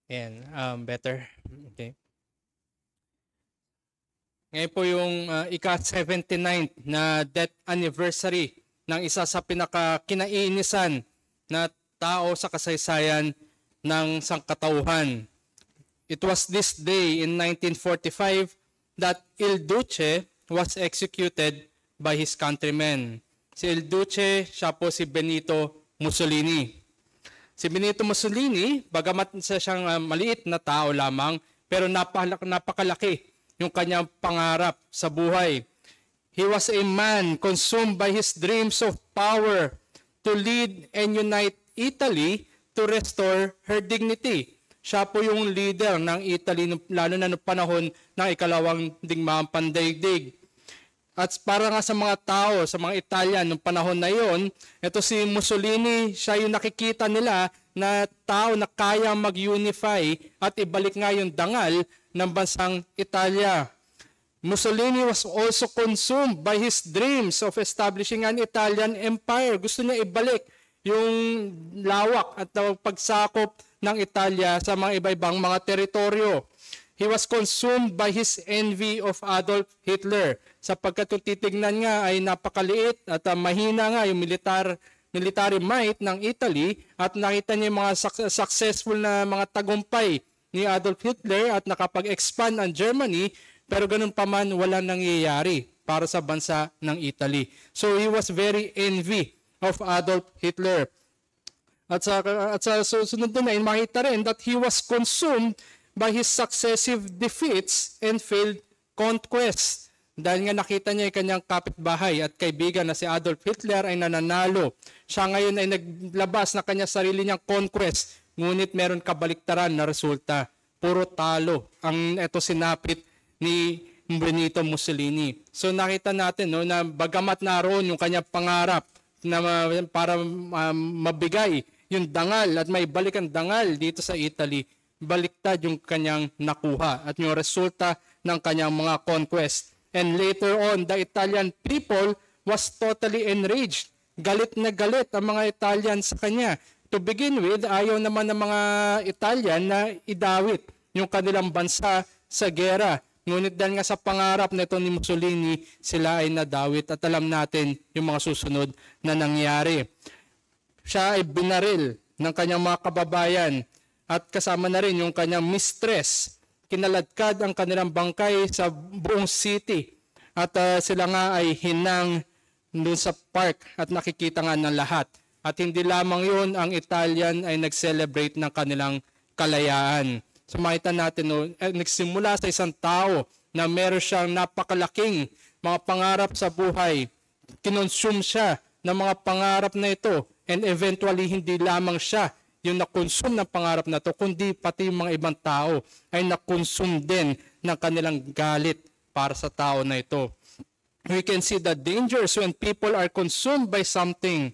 Ayan, better. Okay. Ngayon po yung ika-79 na death anniversary ng isa sa pinaka-kinainisan na tao sa kasaysayan ng sangkatauhan. It was this day in 1945 that Il Duce was executed by his countrymen. Si Il Duce, siya po si Benito Mussolini. Si Benito Mussolini, bagamat siyang maliit na tao lamang, pero napakalaki yung kanyang pangarap sa buhay. He was a man consumed by his dreams of power to lead and unite Italy to restore her dignity. Siya po yung leader ng Italy, lalo na noong panahon ng ikalawang digmaang pandaigdig. At para nga sa mga tao, sa mga Italian noong panahon na yon, ito si Mussolini, siya yung nakikita nila na tao na kaya mag-unify at ibalik nga yung dangal ng bansang Italia. Mussolini was also consumed by his dreams of establishing an Italian empire. Gusto niya ibalik yung lawak at pagsakop ng Italia sa mga iba-ibang mga teritoryo. He was consumed by his envy of Adolf Hitler sapagkat kung titignan nga ay napakaliit at mahina nga yung military might ng Italy at nakita niya yung mga successful na mga tagumpay ni Adolf Hitler at nakapag-expand ang Germany, pero ganun pa man wala nangyayari para sa bansa ng Italy. So he was very envy of Adolf Hitler. At sa susunod na makita rin that he was consumed by his successive defeats and failed conquests. Dahil nga nakita niya yung kanyang kapitbahay at kaibigan na si Adolf Hitler ay nananalo. Siya ngayon ay naglabas na kanyang sarili niyang conquest, ngunit meron kabaliktaran na resulta. Puro talo ang ito sinapit ni Benito Mussolini. So nakita natin na bagamat naroon yung kanyang pangarap na para mabigay yung dangal at may balik ang dangal dito sa Italy, baliktad yung kanyang nakuha at yung resulta ng kanyang mga conquest. And later on, the Italian people was totally enraged. Galit na galit ang mga Italian sa kanya. To begin with, ayaw naman ng mga Italian na idawit yung kanilang bansa sa gera. Ngunit dahil nga sa pangarap nito ni Mussolini, sila ay nadawit at alam natin yung mga susunod na nangyari. Siya ay binaril ng kanyang mga kababayan at kasama na rin yung kanyang mistress. Kinaladkad ang kanilang bangkay sa buong city at sila nga ay hinang doon sa park at nakikita nga ng lahat. At hindi lamang yun, ang Italian ay nag-celebrate ng kanilang kalayaan. So makita natin, nagsimula sa isang tao na meron siyang napakalaking mga pangarap sa buhay. Kinonsume siya ng mga pangarap na ito and eventually hindi lamang siya yung na-consume ng pangarap na to, kundi pati yung mga ibang tao ay na-consume din ng kanilang galit para sa tao na ito. We can see the dangers when people are consumed by something.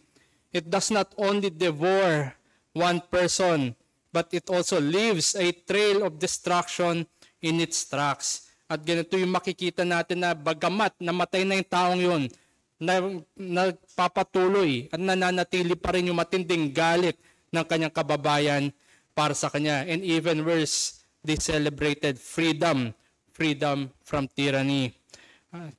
It does not only devour one person, but it also leaves a trail of destruction in its tracks. At ganito yung makikita natin na bagamat namatay na yung taong yun, nagpapatuloy at nananatili pa rin yung matinding galit ng kanyang kababayan para sa kanya. And even worse, they celebrated freedom from tyranny.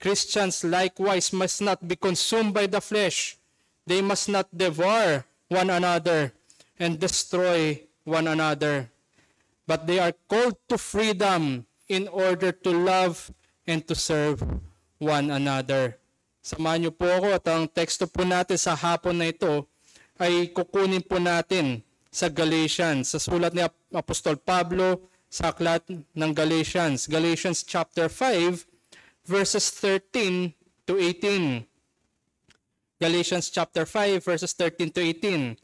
Christians likewise must not be consumed by the flesh. They must not devour one another and destroy one another. But they are called to freedom in order to love and to serve one another. Samahan niyo po ako at ang teksto po natin sa hapon na ito ay kukunin po natin sa Galatians, sa sulat ni Apostol Pablo sa aklat ng Galatians. Galatians chapter 5, verses 13 to 18. Galatians chapter 5, verses 13 to 18.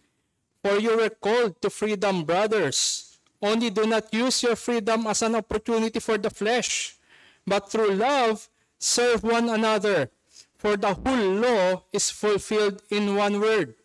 For you were called to freedom, brothers. Only do not use your freedom as an opportunity for the flesh, but through love serve one another. For the whole law is fulfilled in one word.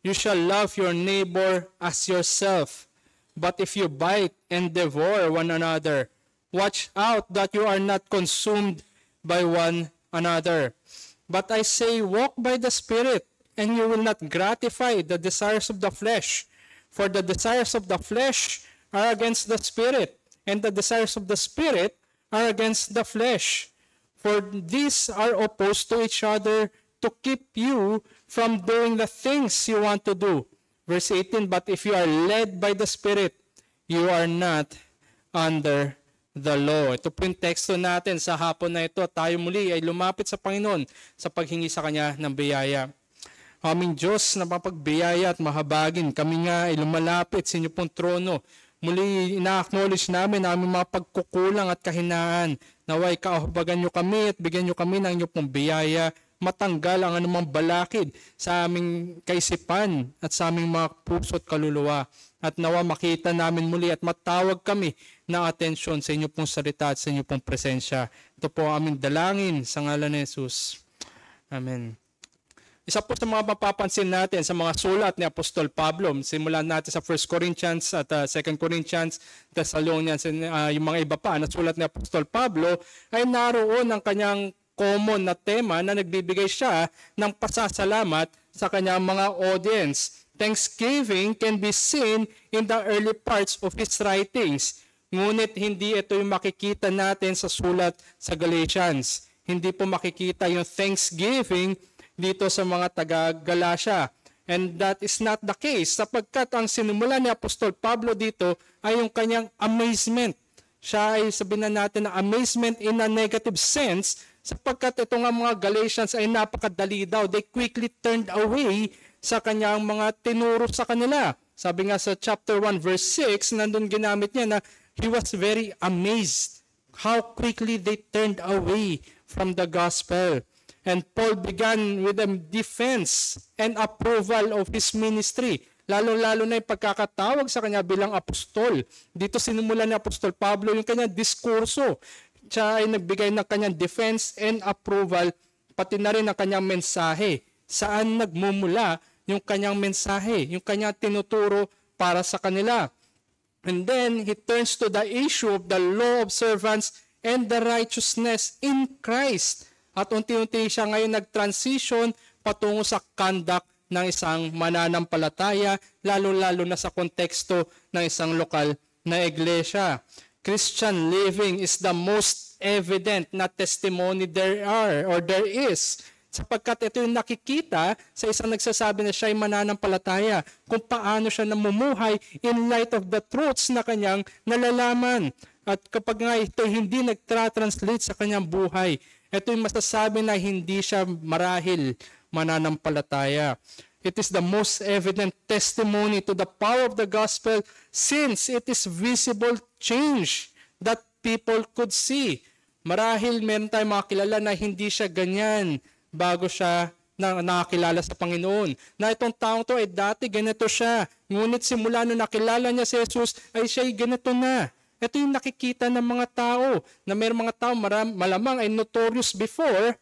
You shall love your neighbor as yourself. But if you bite and devour one another, watch out that you are not consumed by one another. But I say, walk by the Spirit, and you will not gratify the desires of the flesh. For the desires of the flesh are against the Spirit, and the desires of the Spirit are against the flesh. For these are opposed to each other to keep you from doing the things you want to do. Verse 18, but if you are led by the Spirit, you are not under the law. Ito po yung teksto natin sa hapon na ito. Tayo muli ay lumapit sa Panginoon sa paghingi sa Kanya ng biyaya. Aming Diyos na mapagbiyaya at mahabagin, kami nga ay lumalapit sa inyo pong trono. Muli ina-acknowledge namin ang aming mga pagkukulang at kahinaan. Naway kahabagan nyo kami at bigyan nyo kami ng inyong pong biyaya, matanggal ang anumang balakid sa aming kaisipan at sa aming mga puso at kaluluwa. At nawa makita namin muli at matawag kami ng atensyon sa inyo pong salita at sa inyo pong presensya. Ito po ang aming dalangin sa ngalan ni Jesus. Amen. Isa po sa mga mapapansin natin sa mga sulat ni Apostol Pablo, simulan natin sa 1 Corinthians at 2 Corinthians, Thessalonians, yung mga iba pa na sulat ni Apostol Pablo, ay naroon ang kanyang common na tema na nagbibigay siya ng pasasalamat sa kanyang mga audience. Thanksgiving can be seen in the early parts of his writings. Ngunit hindi ito yung makikita natin sa sulat sa Galatians. Hindi po makikita yung thanksgiving dito sa mga taga-Galatia. And that is not the case sapagkat ang sinimula ni Apostol Pablo dito ay yung kanyang amazement. Siya ay sabihin na natin na amazement in a negative sense sapagkat ito nga mga Galatians ay napakadali daw. They quickly turned away sa kanyang mga tinuro sa kanila. Sabi nga sa chapter 1 verse 6, nandun ginamit niya na he was very amazed how quickly they turned away from the gospel. And Paul began with a defense and approval of his ministry. Lalo-lalo na yung pagkakatawag sa kanya bilang apostol. Dito sinimula ni Apostol Pablo yung kanyang diskurso. Siya ay nagbigay ng kanyang defense and approval, pati na rin ang kanyang mensahe. Saan nagmumula yung kanyang mensahe, yung kanyang tinuturo para sa kanila. And then, he turns to the issue of the law observance and the righteousness in Christ. At unti-unti siya ngayon nag-transition patungo sa conduct ng isang mananampalataya, lalo-lalo na sa konteksto ng isang lokal na iglesia. Christian living is the most evident na testimony there is. Sapagkat ito yung nakikita sa isang nagsasabi na siya ay mananampalataya, kung paano siya namumuhay in light of the truths na kanyang nalalaman. At kapag nga ito hindi nagtra-translate sa kanyang buhay, ito yung masasabi na hindi siya marahil mananampalataya. It is the most evident testimony to the power of the gospel since it is visible change that people could see. Marahil meron tayong mga kilala na hindi siya ganyan bago siya nakakilala sa Panginoon. Na itong taong to ay dati ganito siya. Ngunit simula nung nakilala niya si Jesus ay siya ay ganito na. Ito yung nakikita ng mga tao, na mayroong mga tao malamang ay notorious before,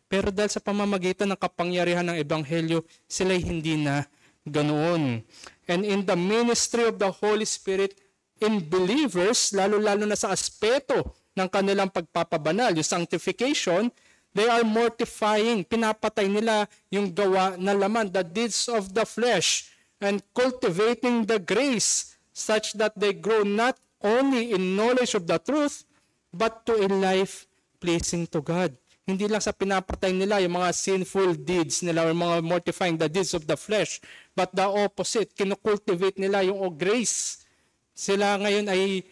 pero dahil sa pamamagitan ng kapangyarihan ng Ebanghelyo, sila hindi na ganoon. And in the ministry of the Holy Spirit in believers, lalo-lalo na sa aspeto ng kanilang pagpapabanal, yung sanctification, they are mortifying, pinapatay nila yung gawa na laman, the deeds of the flesh, and cultivating the grace such that they grow not only in knowledge of the truth, but to a life pleasing to God. Hindi lang sa pinapatay nila yung mga sinful deeds nila or mga mortifying the deeds of the flesh, but the opposite, kinukultivate nila yung grace. Sila ngayon ay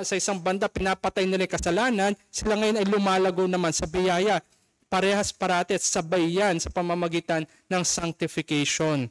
sa isang banda pinapatay nila yung kasalanan, sila ngayon ay lumalago naman sa biyaya. Parehas parati at sabay yan sa pamamagitan ng sanctification.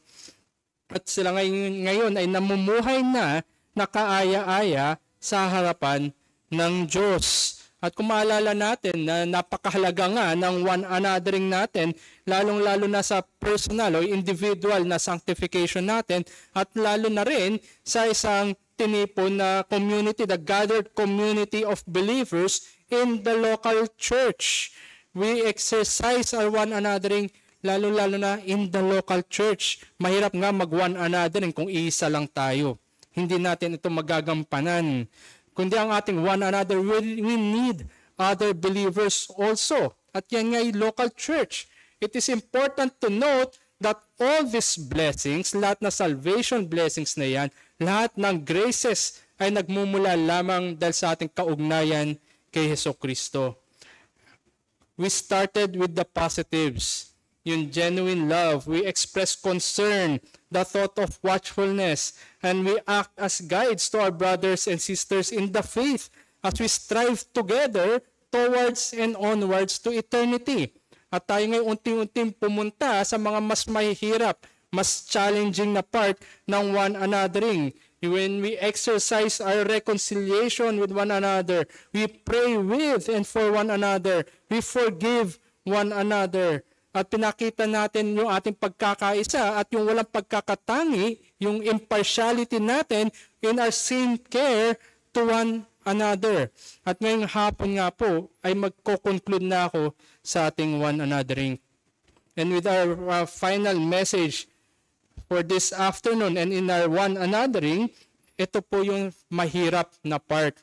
At sila ngayon ay namumuhay na nakaaya-aya sa harapan ng Diyos. At kung maalala natin na napakahalaga nga ng one anothering natin, lalong-lalo na sa personal o individual na sanctification natin, at lalo na rin sa isang tinipon na community, the gathered community of believers in the local church. We exercise our one anothering, lalo-lalo na in the local church. Mahirap nga mag-one anothering kung iisa lang tayo. Hindi natin ito magagampanan. Kundi ang ating one another, we need other believers also. At yan nga yung local church. It is important to note that all these blessings, lahat na salvation blessings na yan, lahat ng graces ay nagmumula lamang dahil sa ating kaugnayan kay Hesukristo. We started with the positives, yung genuine love. We express concern, the thought of watchfulness, and we act as guides to our brothers and sisters in the faith as we strive together towards and onwards to eternity. At tayo ngayon unti-unting pumunta sa mga mas mahihirap, mas challenging na part ng one anothering. When we exercise our reconciliation with one another, we pray with and for one another, we forgive one another. At pinakita natin yung ating pagkakaisa at yung walang pagkakatangi, yung impartiality natin in our same care to one another. At ngayong hapon nga po ay magko-conclude na ako sa ating one anothering. And with our final message for this afternoon and in our one anothering, ito po yung mahirap na part.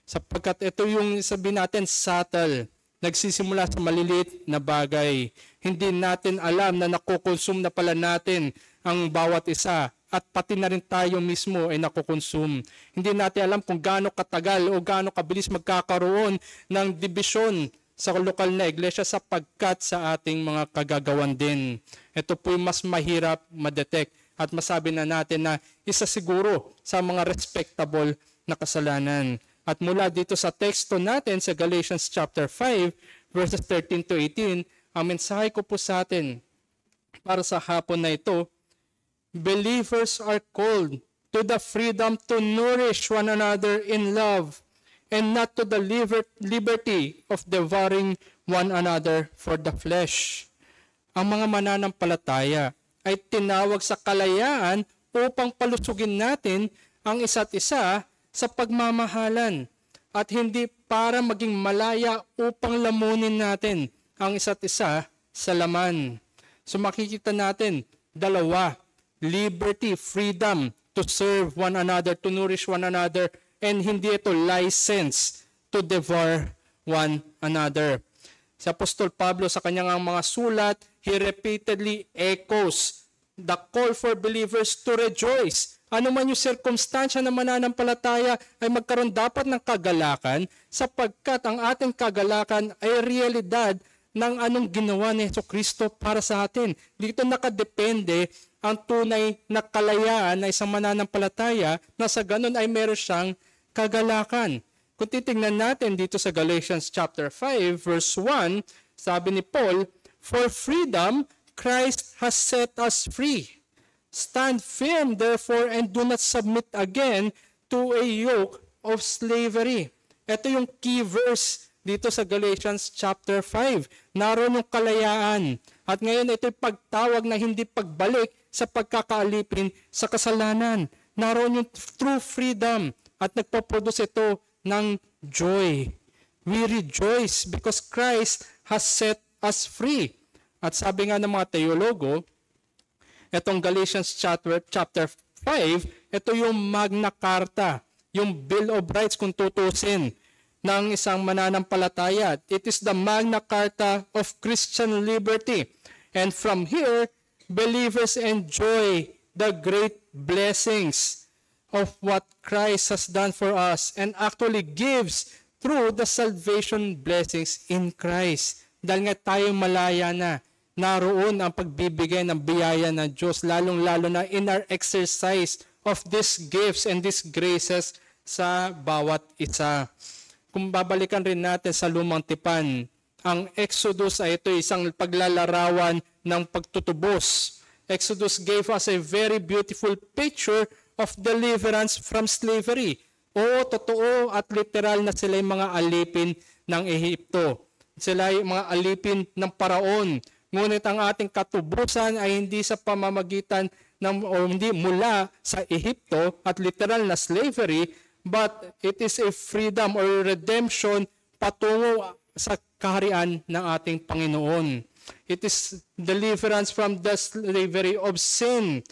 Sapagkat ito yung sabihin natin subtle, nagsisimula sa maliliit na bagay. Hindi natin alam na nakukonsume na pala natin ang bawat isa. At pati na rin tayo mismo ay nakukonsume. Hindi natin alam kung gaano katagal o gaano kabilis magkakaroon ng dibisyon sa lokal na iglesia sapagkat sa ating mga kagagawan din. Ito po yung mas mahirap ma-detect at masabi na natin na isa siguro sa mga respectable na kasalanan. At mula dito sa teksto natin sa Galatians chapter 5 verses 13 to 18, ang mensahe ko po sa atin para sa hapon na ito, believers are called to the freedom to nourish one another in love and not to the liberty of devouring one another for the flesh. Ang mga mananampalataya ay tinawag sa kalayaan upang palusugin natin ang isa't isa sa pagmamahalan at hindi para maging malaya upang lamunin natin ang isa't isa sa laman. So makikita natin, dalawa, liberty, freedom to serve one another, to nourish one another, and hindi ito license to devour one another. Si Apostol Pablo sa kanyang mga sulat, he repeatedly echoes the call for believers to rejoice. Ano man yung sirkumstansya na mananampalataya ay magkaroon dapat ng kagalakan sapagkat ang ating kagalakan ay realidad ng anong ginawa ni Hesukristo para sa atin. Dito nakadepende ang tunay na kalayaan na isang mananampalataya na sa ganun ay meron siyang kagalakan. Kung titingnan natin dito sa Galatians chapter 5 verse 1, sabi ni Paul, "For freedom Christ has set us free. Stand firm therefore and do not submit again to a yoke of slavery." Ito yung key verse dito sa Galatians chapter 5. Naroon yung kalayaan. At ngayon ito'y pagtawag na hindi pagbalik sa pagkakaalipin sa kasalanan. Naroon yung true freedom at nagpaproduce ito ng joy. We rejoice because Christ has set us free. At sabi nga ng mga teologo, itong Galatians chapter 5, ito yung Magna Carta, yung Bill of Rights kung tutusin ng isang mananampalataya. It is the Magna Carta of Christian liberty. And from here, believers enjoy the great blessings of what Christ has done for us and actually gives through the salvation blessings in Christ. Dahil nga tayo malaya na, naroon ang pagbibigay ng biyaya ng Diyos, lalong-lalo na in our exercise of these gifts and these graces sa bawat isa. Kung babalikan rin natin sa lumang tipan, ang Exodus ay ito isang paglalarawan ng pagtutubos. Exodus gave us a very beautiful picture of deliverance from slavery. Oo, totoo at literal na sila yung mga alipin ng Ehipto. Sila yung mga alipin ng Paraon. Ngunit ang ating katubusan ay hindi sa pamamagitan ng, o hindi mula sa Ehipto at literal na slavery, but it is a freedom or redemption patungo sa kaharian ng ating Panginoon. It is deliverance from the slavery of sin.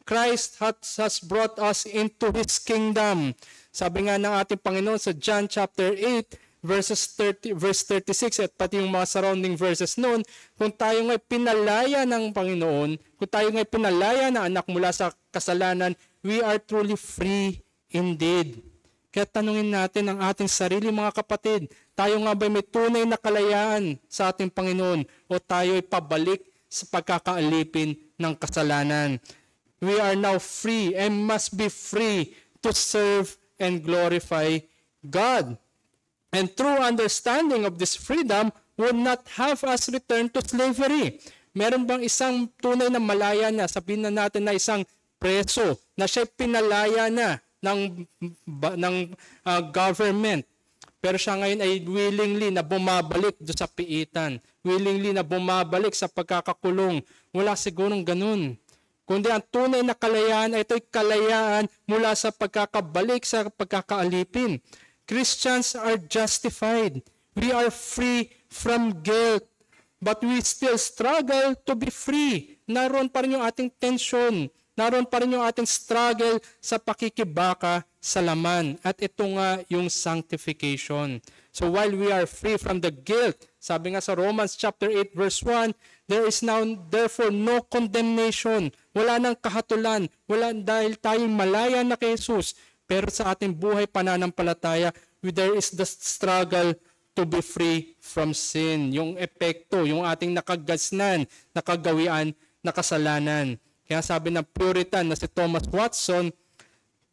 Christ has brought us into His kingdom. Sabi nga ng ating Panginoon sa John chapter 8, verse 36 at pati yung mga surrounding verses noon, kung tayo nga'y pinalaya ng Panginoon, kung tayo nga'y pinalaya na anak mula sa kasalanan, we are truly free indeed. Kaya tanungin natin ang ating sarili, mga kapatid, tayo nga ba may tunay na kalayaan sa ating Panginoon o tayo ay pabalik sa pagkakaalipin ng kasalanan? We are now free and must be free to serve and glorify God. And true understanding of this freedom would not have us return to slavery. Meron bang isang tunay na malaya na, sabihin na natin na isang preso, na siya pinalaya na ng government. Pero siya ngayon ay willingly na bumabalik do sa piitan. Willingly na bumabalik sa pagkakakulong. Wala sigurong ganun. Kundi ang tunay na kalayaan ay ito'y kalayaan mula sa pagkakabalik sa pagkakaalipin. Christians are justified. We are free from guilt. But we still struggle to be free. Naroon pa rin yung ating tension. Naroon pa rin yung ating struggle sa pakikibaka sa laman. At ito nga yung sanctification. So while we are free from the guilt, sabi nga sa Romans chapter 8 verse 1, there is now therefore no condemnation. Wala nang kahatulan. Wala dahil tayong malaya na kay Jesus. Pero sa ating buhay pananampalataya, there is the struggle to be free from sin. Yung epekto, yung ating nakagasnan, nakagawian, nakasalanan. Kaya sabi ng Puritan na si Thomas Watson,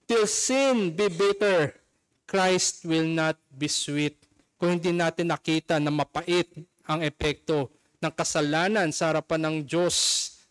till sin be bitter, Christ will not be sweet. Kung hindi natin nakita na mapait ang epekto ng kasalanan sa harapan ng Diyos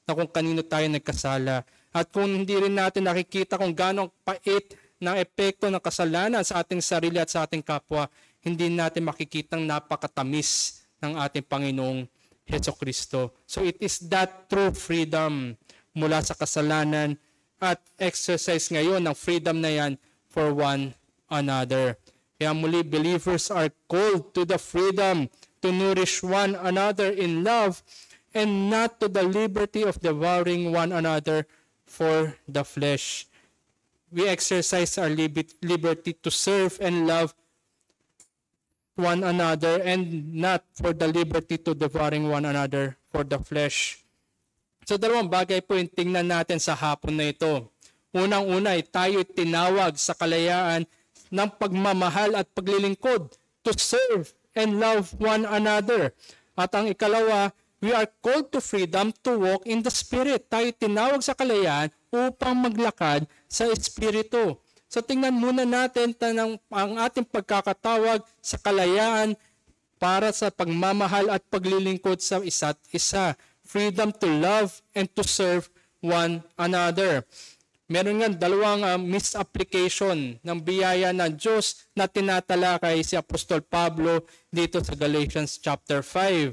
na kung kanino tayo nagkasala. At kung hindi rin natin nakikita kung gaano pait ng epekto ng kasalanan sa ating sarili at sa ating kapwa, hindi natin makikitang napakatamis ng ating Panginoong Hesukristo. So it is that true freedom mula sa kasalanan at exercise ngayon ng freedom na yan for one another. Kaya muli, believers are called to the freedom to nourish one another in love and not to the liberty of devouring one another for the flesh. We exercise our liberty to serve and love one another and not for the liberty to devouring one another for the flesh. So dalawang bagay po yung tingnan natin sa hapon na ito. Unang-una ay tayo tinawag sa kalayaan ng pagmamahal at paglilingkod to serve and love one another. At ang ikalawa, we are called to freedom to walk in the Spirit. Tayo tinawag sa kalayaan upang maglakad sa Espiritu. So tingnan muna natin ang ating pagkakatawag sa kalayaan para sa pagmamahal at paglilingkod sa isa't isa. Freedom to love and to serve one another. Meron nga dalawang misapplication ng biyaya ng Diyos na tinatalakay si Apostol Pablo dito sa Galatians chapter 5.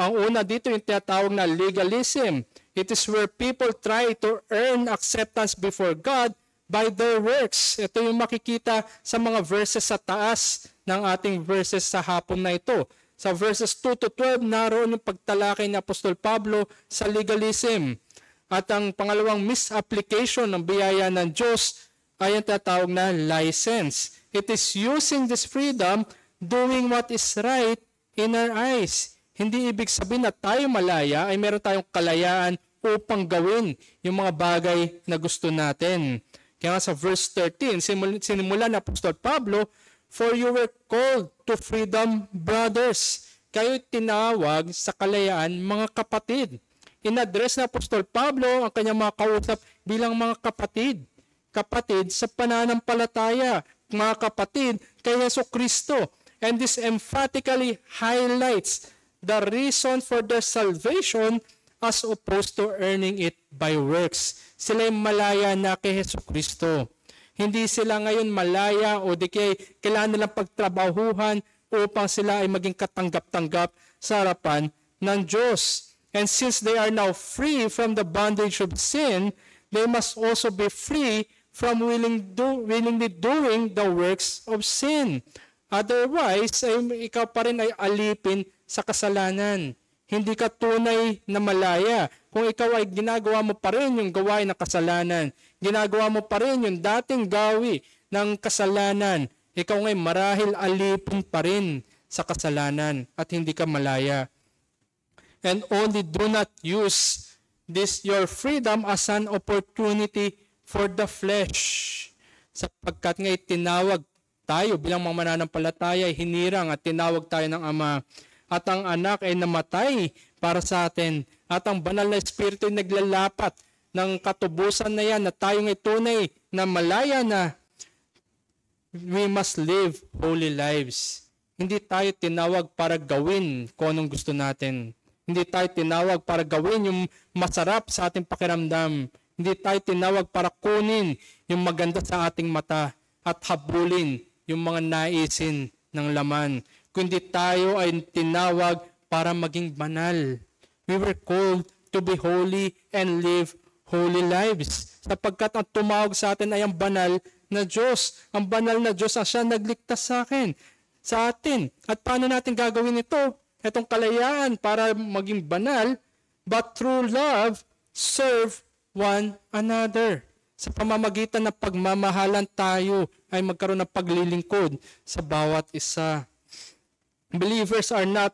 Ang una dito yung tinatawag na legalism. It is where people try to earn acceptance before God by their works. Ito yung makikita sa mga verses sa taas ng ating verses sa hapon na ito. Sa verses 2 to 12, naroon yung pagtalakay ni Apostol Pablo sa legalism. At ang pangalawang misapplication ng biyaya ng Diyos ay ang tatawag na license. It is using this freedom, doing what is right in our eyes. Hindi ibig sabihin na tayo malaya ay meron tayong kalayaan upang gawin yung mga bagay na gusto natin. Kaya nga sa verse 13, sinimula ni Apostol Pablo, for you were called to freedom, brothers. Kayo'y tinawag sa kalayaan, mga kapatid. In-address na Apostol Pablo ang kanyang mga kausap bilang mga kapatid. Kapatid sa pananampalataya. Mga kapatid kay Hesukristo. And this emphatically highlights the reason for their salvation as opposed to earning it by works. Sila'y malaya na kay Hesukristo. Hindi sila ngayon malaya o di kailangan nilang pagtrabahuhan upang sila ay maging katanggap-tanggap sa harapan ng Diyos. And since they are now free from the bondage of sin, they must also be free from willingly doing the works of sin. Otherwise, ikaw pa rin ay alipin sa kasalanan. Hindi ka tunay na malaya. Kung ikaw ay ginagawa mo pa rin yung gawain ng kasalanan, ginagawa mo pa rin yung dating gawi ng kasalanan, ikaw ngay marahil alipin pa rin sa kasalanan at hindi ka malaya. And only do not use this your freedom as an opportunity for the flesh. Sapagkat ngay tinawag tayo bilang mga mananampalataya ay hinirang at tinawag tayo ng Ama. At ang anak ay namatay para sa atin. At ang banal na Espiritu ay naglalapat ng katubusan na yan na tayo ay tunay na malaya na. We must live holy lives. Hindi tayo tinawag para gawin kung anong gusto natin. Hindi tayo tinawag para gawin yung masarap sa ating pakiramdam. Hindi tayo tinawag para kunin yung maganda sa ating mata at habulin yung mga naisin ng laman. Kundi tayo ay tinawag para maging banal. We were called to be holy and live holy lives. Sapagkat ang tumawag sa atin ay ang banal na Diyos. Ang banal na Diyos ang siya nagligtas sa atin. At paano natin gagawin ito? Itong kalayaan para maging banal, but through love, serve one another. Sa pamamagitan ng pagmamahalan tayo ay magkaroon ng paglilingkod sa bawat isa. Believers are not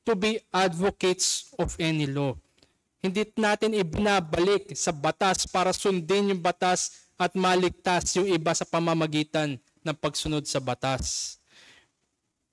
to be advocates of any law. Hindi natin ibinabalik sa batas para sundin yung batas at maligtas yung iba sa pamamagitan ng pagsunod sa batas.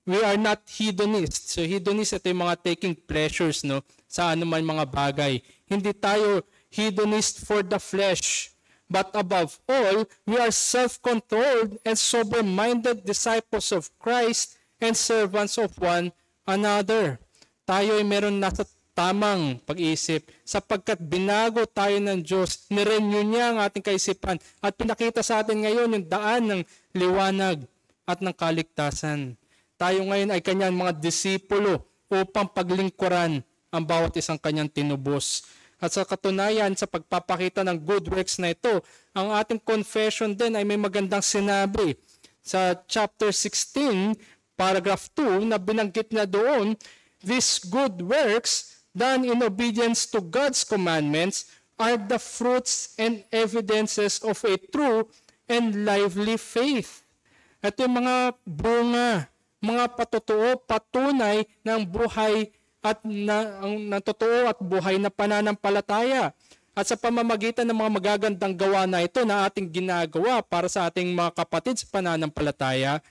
We are not hedonists. So hedonist, ito yung mga taking pleasures sa anuman mga bagay. Hindi tayo hedonist for the flesh. But above all, we are self-controlled and sober-minded disciples of Christ and servants of one another. Tayo ay meron nasa tamang pag-iisip sapagkat binago tayo ng Diyos, nirenew niya ang ating kaisipan at pinakita sa atin ngayon yung daan ng liwanag at ng kaligtasan. Tayo ngayon ay kanyang mga disipulo upang paglingkuran ang bawat isang kanyang tinubos. At sa katunayan, sa pagpapakita ng good works na ito, ang ating confession din ay may magandang sinabi. Sa chapter 16, paragraph 2, na binanggit na doon, these good works done in obedience to God's commandments are the fruits and evidences of a true and lively faith. Ito yung mga bunga, mga patotoo, patunay ng buhay at ng totoo at buhay na pananampalataya. At sa pamamagitan ng mga magagandang gawa na ito na ating ginagawa para sa ating mga kapatid sa pananampalataya,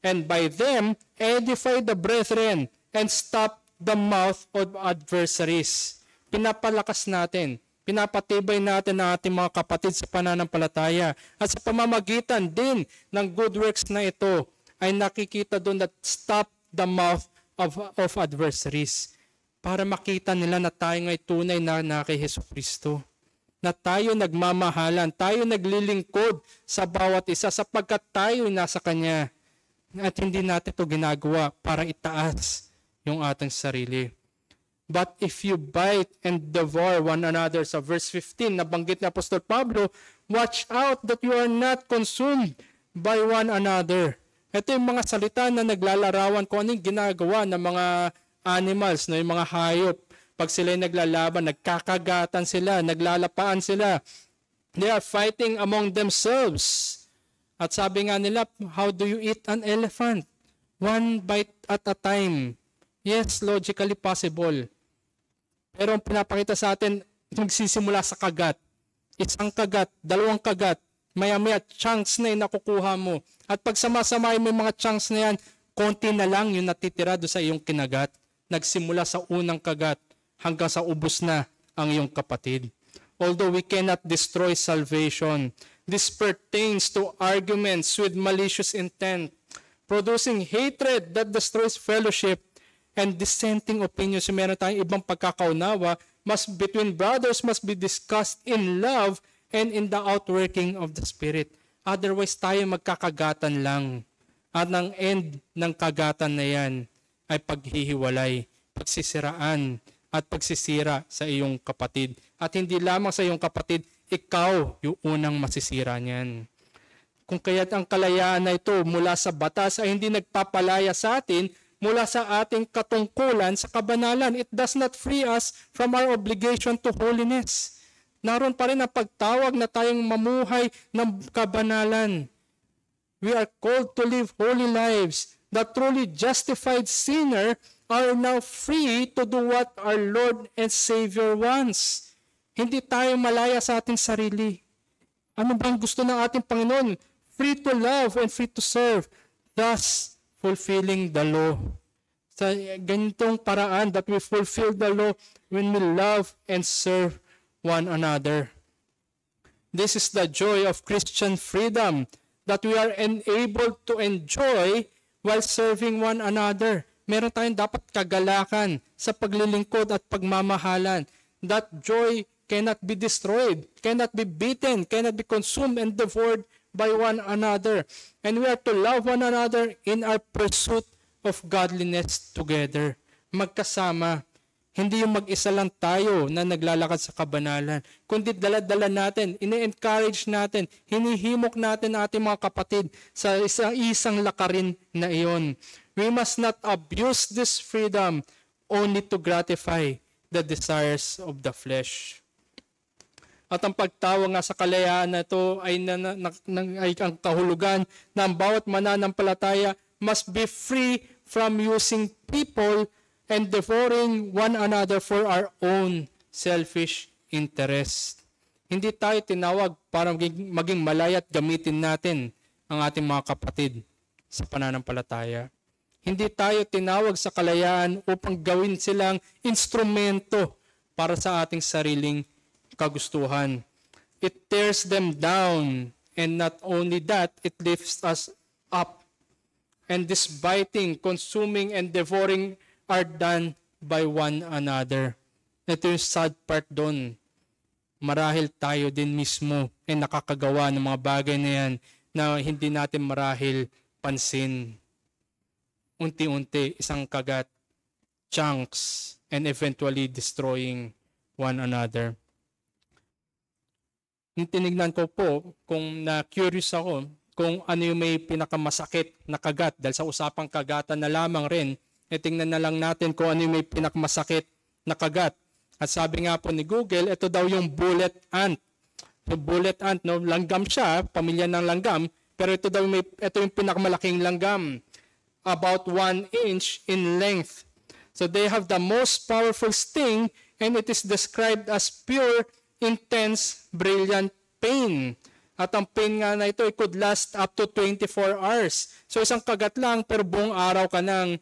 and by them, edify the brethren and stop the mouth of adversaries. Pinapalakas natin, pinapatibay natin ang ating mga kapatid sa pananampalataya. At sa pamamagitan din ng good works na ito, ay nakikita doon that stop the mouth of adversaries. Para makita nila na tayo ay tunay na kay Jesucristo. Na tayo nagmamahalan, tayo naglilingkod sa bawat isa sapagkat tayo ay nasa Kanya. At hindi natin ito ginagawa para itaas yung ating sarili. But if you bite and devour one another, sa verse 15, nabanggit ni Apostol Pablo, watch out that you are not consumed by one another. Ito yung mga salita na naglalarawan kung anong ginagawa ng mga animals, yung mga hayop. Pag sila naglalaban, nagkakagatan sila, naglalapaan sila. They are fighting among themselves. At sabi nga nila, how do you eat an elephant? One bite at a time. Yes, logically possible. Pero ang pinapakita sa atin, magsisimula sa kagat. Isang kagat, dalawang kagat, maya-maya chunks na yung nakukuha mo. At pag sama-samay mo yung mga chunks na yan, konti na lang yung natitira doon sa iyong kinagat. Nagsimula sa unang kagat hanggang sa ubos na ang iyong kapatid. Although we cannot destroy salvation, this pertains to arguments with malicious intent, producing hatred that destroys fellowship, and dissenting opinions. So meron tayong ibang pagkakaunawa, between brothers must be discussed in love and in the outworking of the Spirit. Otherwise, tayo magkakagatan lang. At ang end ng kagatan na yan ay paghihiwalay, pagsisiraan, at pagsisira sa iyong kapatid. At hindi lamang sa iyong kapatid, ikaw yung unang masisira niyan. Kung kaya't ang kalayaan na ito mula sa batas ay hindi nagpapalaya sa atin, mula sa ating katungkulan sa kabanalan. It does not free us from our obligation to holiness. Naroon pa rin ang pagtawag na tayong mamuhay ng kabanalan. We are called to live holy lives. The truly justified sinner are now free to do what our Lord and Savior wants. Hindi tayo malaya sa ating sarili. Ano bang gusto ng ating Panginoon? Free to love and free to serve. thus fulfilling the law. Sa ganitong paraan that we fulfill the law when we love and serve one another. This is the joy of Christian freedom that we are enabled to enjoy while serving one another. Meron tayong dapat kagalakan sa paglilingkod at pagmamahalan. That joy cannot be destroyed, cannot be beaten, cannot be consumed and devoured by one another. And we are to love one another in our pursuit of godliness together. Magkasama. Hindi yung mag-isa lang tayo na naglalakad sa kabanalan, kundi dala-dala natin, ine-encourage natin, hinihimok natin ang ating mga kapatid sa isang lakarin na iyon. We must not abuse this freedom only to gratify the desires of the flesh. At ang pagtawag nga sa kalayaan na ito ay ang kahulugan na ang bawat mananampalataya must be free from using people and devouring one another for our own selfish interest. Hindi tayo tinawag para maging malaya at gamitin natin ang ating mga kapatid sa pananampalataya. Hindi tayo tinawag sa kalayaan upang gawin silang instrumento para sa ating sariling kagustuhan. It tears them down, and not only that, it lifts us up. And this biting, consuming, and devouring are done by one another. Ito yung sad part doon. Marahil tayo din mismo ay nakakagawa ng mga bagay na yan na hindi natin marahil pansin. Unti-unti, isang kagat, chunks, and eventually destroying one another. Tinignan ko po, kung na-curious ako, kung ano yung may pinakamasakit na kagat, dahil sa usapang kagatan na lamang rin, tingnan na lang natin kung ano yung may pinakamasakit na kagat. At sabi nga po ni Google, ito daw yung bullet ant. So bullet ant, no, langgam siya, pamilya ng langgam, pero ito daw ito yung pinakamalaking langgam, about 1 inch in length. So they have the most powerful sting, and it is described as pure, intense, brilliant pain. At ang pain nga na ito, it could last up to 24 hours. So isang kagat lang, pero buong araw ka nang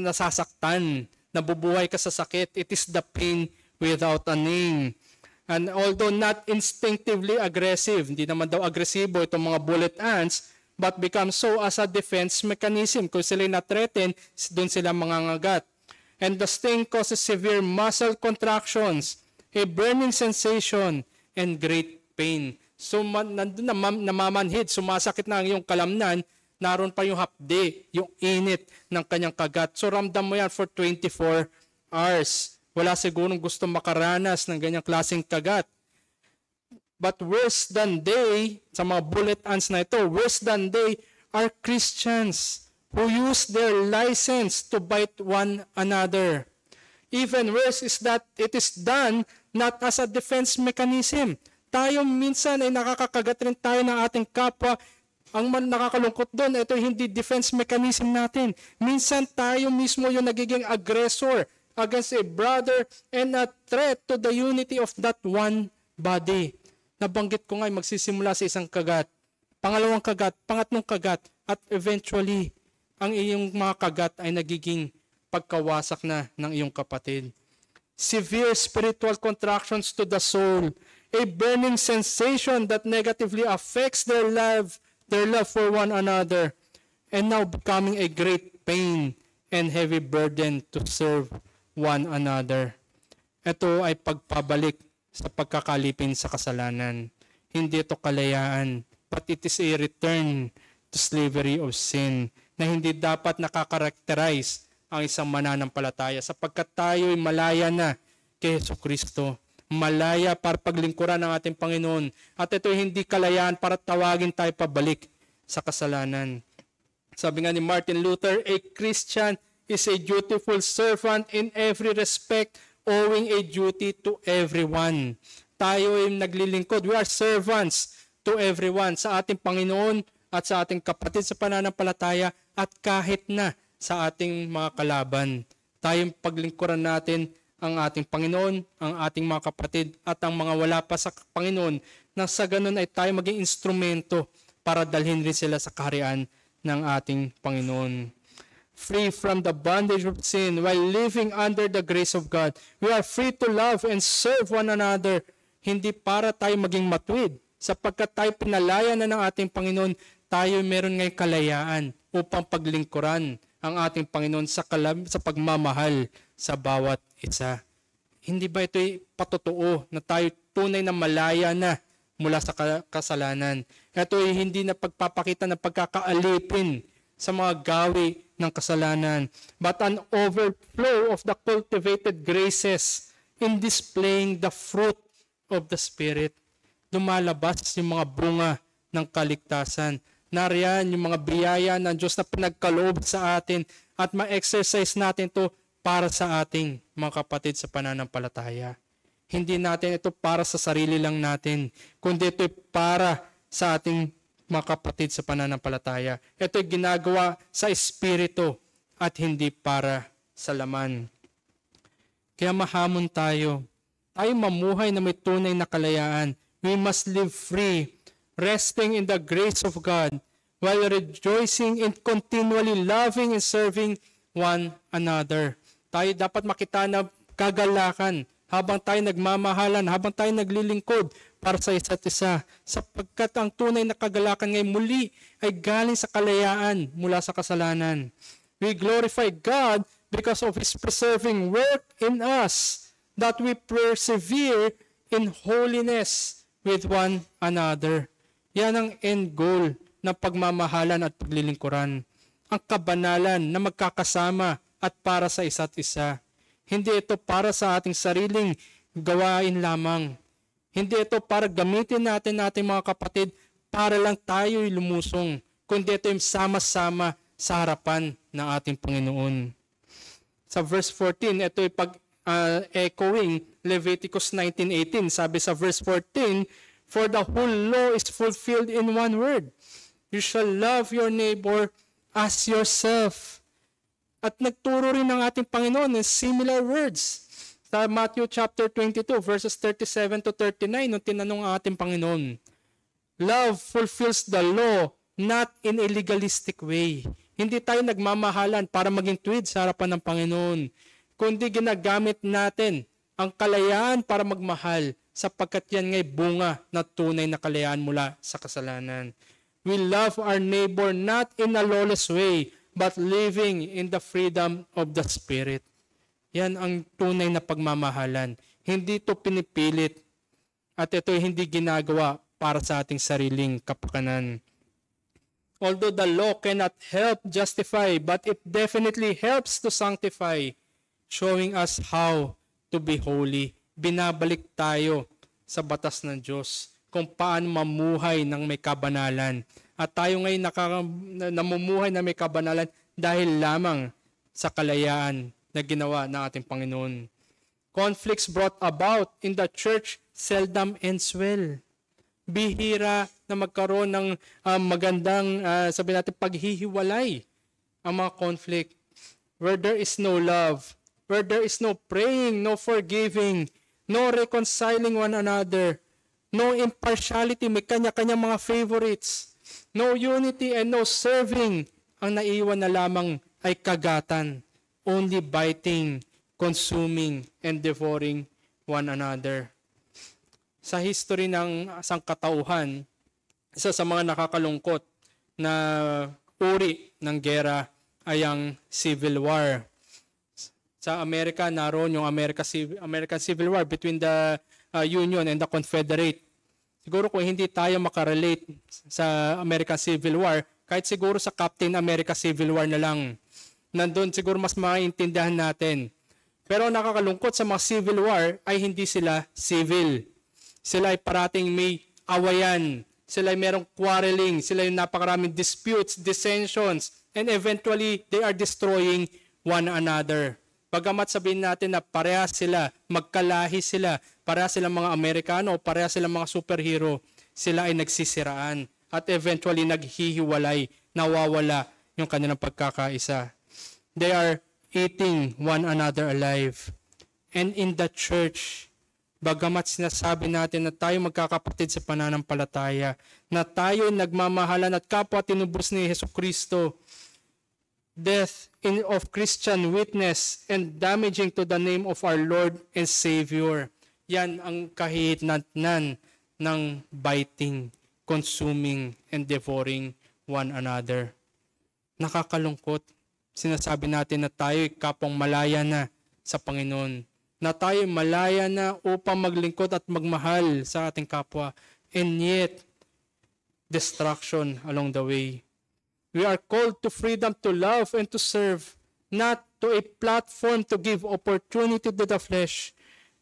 nasasaktan, nabubuhay ka sa sakit. It is the pain without a name. And although not instinctively aggressive, hindi naman daw agresibo itong mga bullet ants, but become so as a defense mechanism. Kung sila na-threaten, doon sila mangangagat. And the sting causes severe muscle contractions, a burning sensation, and great pain. So nandun namamanhid, sumasakit na ang iyong kalamnan, naroon pa yung hapde, yung init ng kanyang kagat. So ramdam mo yan for 24 hours. Wala sigurong gusto makaranas ng ganyang klaseng kagat. But worse than they, sa mga bullet ants na ito, worse than they are Christians who use their license to bite one another. Even worse is that it is done not as a defense mechanism. Tayo minsan ay nakakakagat rin tayo ng ating kapwa. Ang nakakalungkot doon, ito hindi defense mechanism natin. Minsan tayo mismo yung nagiging aggressor against a brother and a threat to the unity of that one body. Nabanggit ko nga ay magsisimula sa isang kagat, pangalawang kagat, pangatlong kagat, at eventually, ang iyong mga kagat ay nagiging pagkawasak na ng iyong kapatid. Severe spiritual contractions to the soul, a burning sensation that negatively affects their love for one another, and now becoming a great pain and heavy burden to serve one another. Ito ay pagpabalik sa pagkakalipin sa kasalanan. Hindi ito kalayaan, but it is a return to slavery of sin na hindi dapat nakakarakterize ang isang mananampalataya sapagkat tayo ay malaya na kay Jesucristo. Malaya para paglingkuran ng ating Panginoon. At ito ay hindi kalayaan para tawagin tayo pabalik sa kasalanan. Sabi nga ni Martin Luther, a Christian is a dutiful servant in every respect, owing a duty to everyone. Tayo ay naglilingkod. We are servants to everyone, sa ating Panginoon at sa ating kapatid sa pananampalataya at kahit na sa ating mga kalaban. Tayong paglingkuran natin ang ating Panginoon, ang ating mga kapatid at ang mga wala pa sa Panginoon, na sa ganun ay tayo maging instrumento para dalhin rin sila sa kaharian ng ating Panginoon. Free from the bondage of sin while living under the grace of God. We are free to love and serve one another. Hindi para tayo maging matuwid. Sapagkat tayo pinalaya na ng ating Panginoon, tayo meron ngayong kalayaan upang paglingkuran ang ating Panginoon sa pagmamahal sa bawat isa. Hindi ba ito'y patotoo na tayo tunay na malaya na mula sa kasalanan? Ito'y hindi na pagpapakita ng pagkakaalipin sa mga gawi ng kasalanan, but an overflow of the cultivated graces in displaying the fruit of the Spirit. Lumalabas yung mga bunga ng kaligtasan. Nariyan yung mga biyaya ng Diyos na pinagkaloob sa atin at ma-exercise natin to para sa ating mga kapatid sa pananampalataya. Hindi natin ito para sa sarili lang natin, kundi ito para sa ating mga kapatid sa pananampalataya. Ito'y ginagawa sa Espiritu at hindi para sa laman. Kaya mahamon tayo. Tayo mamuhay na may tunay na kalayaan. We must live free, resting in the grace of God, while rejoicing and continually loving and serving one another. Tayo dapat makita na kagalakan habang tayo nagmamahalan, habang tayo naglilingkod para sa isa't isa. Sapagkat ang tunay na kagalakan ngayon muli ay galing sa kalayaan mula sa kasalanan. We glorify God because of His preserving work in us, that we persevere in holiness with one another. Yan ang end goal ng pagmamahalan at paglilingkuran. Ang kabanalan na magkakasama at para sa isa't isa. Hindi ito para sa ating sariling gawain lamang. Hindi ito para gamitin natin ating mga kapatid para lang tayo'y lumusong, kundi ito yung sama-sama sa harapan ng ating Panginoon. Sa verse 14, ito yung echoing Leviticus 19:18. Sabi sa verse 14, "For the whole law is fulfilled in one word. You shall love your neighbor as yourself." At nagturo rin ng ating Panginoon ng similar words. Sa Matthew chapter 22, verses 37 to 39, nung tinanong ang ating Panginoon, "Love fulfills the law, not in a legalistic way." Hindi tayo nagmamahalan para maging tuwid sa harapan ng Panginoon, kundi ginagamit natin ang kalayaan para magmahal, sapagkat yan nga'y bunga na tunay na kalayaan mula sa kasalanan. We love our neighbor not in a lawless way, but living in the freedom of the Spirit. Yan ang tunay na pagmamahalan. Hindi ito pinipilit at ito hindi ginagawa para sa ating sariling kapakanan. Although the law cannot help justify, but it definitely helps to sanctify, showing us how to be holy. Binabalik tayo sa batas ng Diyos kung paano mamuhay ng may kabanalan. At tayo ngayon namumuhay na may kabanalan dahil lamang sa kalayaan na ginawa ng ating Panginoon. Conflicts brought about in the church seldom ends well. Bihira na magkaroon ng magandang sabihin natin paghihiwalay ang mga conflict. Where there is no love, where there is no praying, no forgiving, no reconciling one another, no impartiality, may kanya-kanya mga favorites, no unity and no serving, ang naiwan na lamang ay kagatan, only biting, consuming, and devouring one another. Sa history ng sangkatauhan, isa sa mga nakakalungkot na uri ng gera ay ang Civil War. Sa Amerika, naroon yung American Civil War between the Union and the Confederate. Siguro kung hindi tayo makarelate sa American Civil War, kahit siguro sa Captain America Civil War na lang, nandun siguro mas maintindihan natin. Pero nakakalungkot sa mga Civil War ay hindi sila civil. Sila ay parating may awayan. Sila ay merong quarreling. Sila ay napakaraming disputes, dissensions, and eventually they are destroying one another. Bagamat sabihin natin na parehas sila, magkalahi sila, parehas silang mga Amerikano, parehas silang mga superhero, sila ay nagsisiraan at eventually naghihiwalay, nawawala yung kanilang pagkakaisa. They are eating one another alive. And in the church, Bagamat sinasabi natin na tayo magkakapatid sa pananampalataya, na tayo nagmamahalan at kapwa tinubos ni Jesucristo, death of Christian witness and damaging to the name of our Lord and Savior. Yan ang kahihinatnan ng biting, consuming, and devouring one another. Nakakalungkot. Sinasabi natin na tayo kapwang malaya na sa Panginoon, na tayo malaya na upang maglingkod at magmahal sa ating kapwa, and yet, destruction along the way. We are called to freedom to love and to serve, not to a platform to give opportunity to the flesh.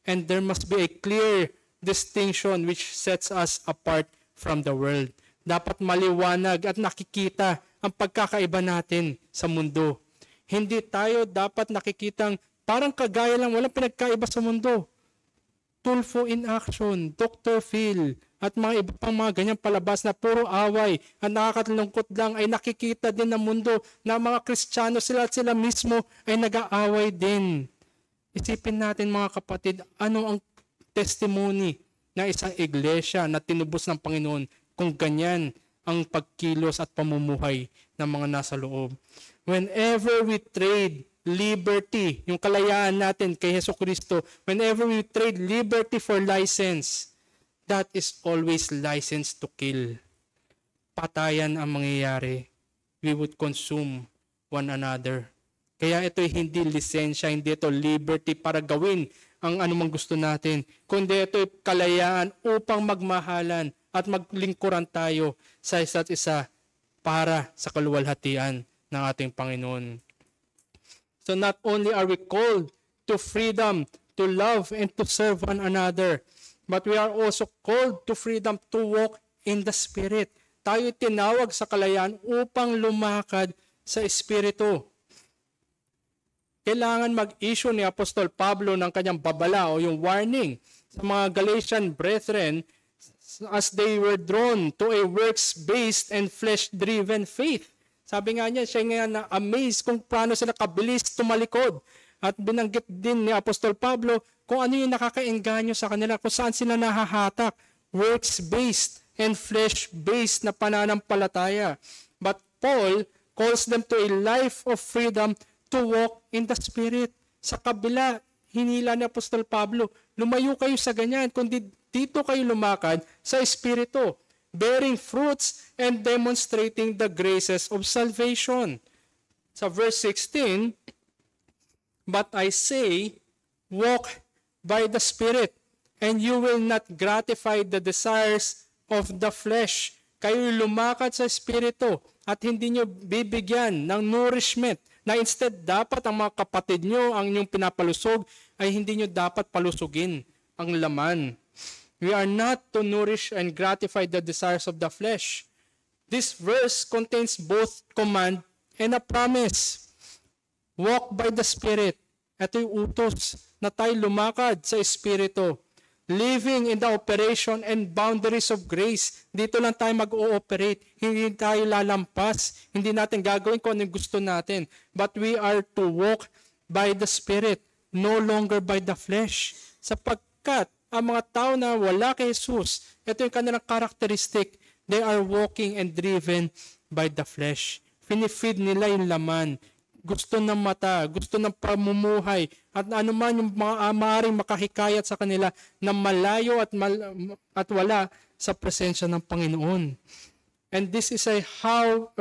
And there must be a clear distinction which sets us apart from the world. Dapat maliwanag at nakikita ang pagkakaiba natin sa mundo. Hindi tayo dapat nakikitang parang kagaya lang, walang pinagkaiba sa mundo. Tulfo in action, Dr. Phil, at mga iba pang mga ganyang palabas na puro away at nakakalungkot lang ay nakikita din ng mundo na mga Kristiyano sila at sila mismo ay nag-aaway din. Isipin natin mga kapatid, ano ang testimony ng isang iglesia na tinubos ng Panginoon kung ganyan ang pagkilos at pamumuhay ng mga nasa loob. Whenever we trade liberty, yung kalayaan natin kay Jesucristo, whenever we trade liberty for license, that is always license to kill. Patayan ang mangyayari. We would consume one another. Kaya ito hindi lisensya, hindi ito liberty para gawin ang anumang gusto natin, kundi ito kalayaan upang magmahalan at maglingkuran tayo sa isa't isa para sa kaluwalhatian ng ating Panginoon. So not only are we called to freedom, to love, and to serve one another, but we are also called to freedom to walk in the Spirit. Tayo tinawag sa kalayaan upang lumakad sa Espiritu. Kailangan mag-issue ni Apostol Pablo ng kanyang babala o yung warning sa mga Galatian brethren as they were drawn to a works-based and flesh-driven faith. Sabi nga niya, siya nga na-amaze kung paano sila kabilis tumalikod. At binanggit din ni Apostol Pablo kung ano yung nakakaengganyo sa kanila, kung saan sila nahahatak. Works-based and flesh-based na pananampalataya. But Paul calls them to a life of freedom to walk in the Spirit. Sa kabila, hinila ni Apostol Pablo, lumayo kayo sa ganyan, kundi dito kayo lumakad sa Espiritu, bearing fruits and demonstrating the graces of salvation. Sa verse 16, but I say, walk by the Spirit, and you will not gratify the desires of the flesh. Kayo lumakad sa Espiritu at hindi nyo bibigyan ng nourishment na instead dapat ang mga kapatid nyo ang inyong pinapalusog ay hindi nyo dapat palusugin ang laman. We are not to nourish and gratify the desires of the flesh. This verse contains both command and a promise. Walk by the Spirit. Ito yung utos na tayo lumakad sa Espiritu. Living in the operation and boundaries of grace. Dito lang tayo mag-ooperate. Hindi tayo lalampas. Hindi natin gagawin kung ano yung gusto natin. But we are to walk by the Spirit, no longer by the flesh. Sapagkat ang mga tao na wala kay Jesus, ito yung kanilang characteristic. They are walking and driven by the flesh. Finifeed nila yung laman. Gusto ng mata, gusto ng pamumuhay, at anuman yung mga maaaring makahikayat sa kanila na malayo at wala sa presensya ng Panginoon. And this is how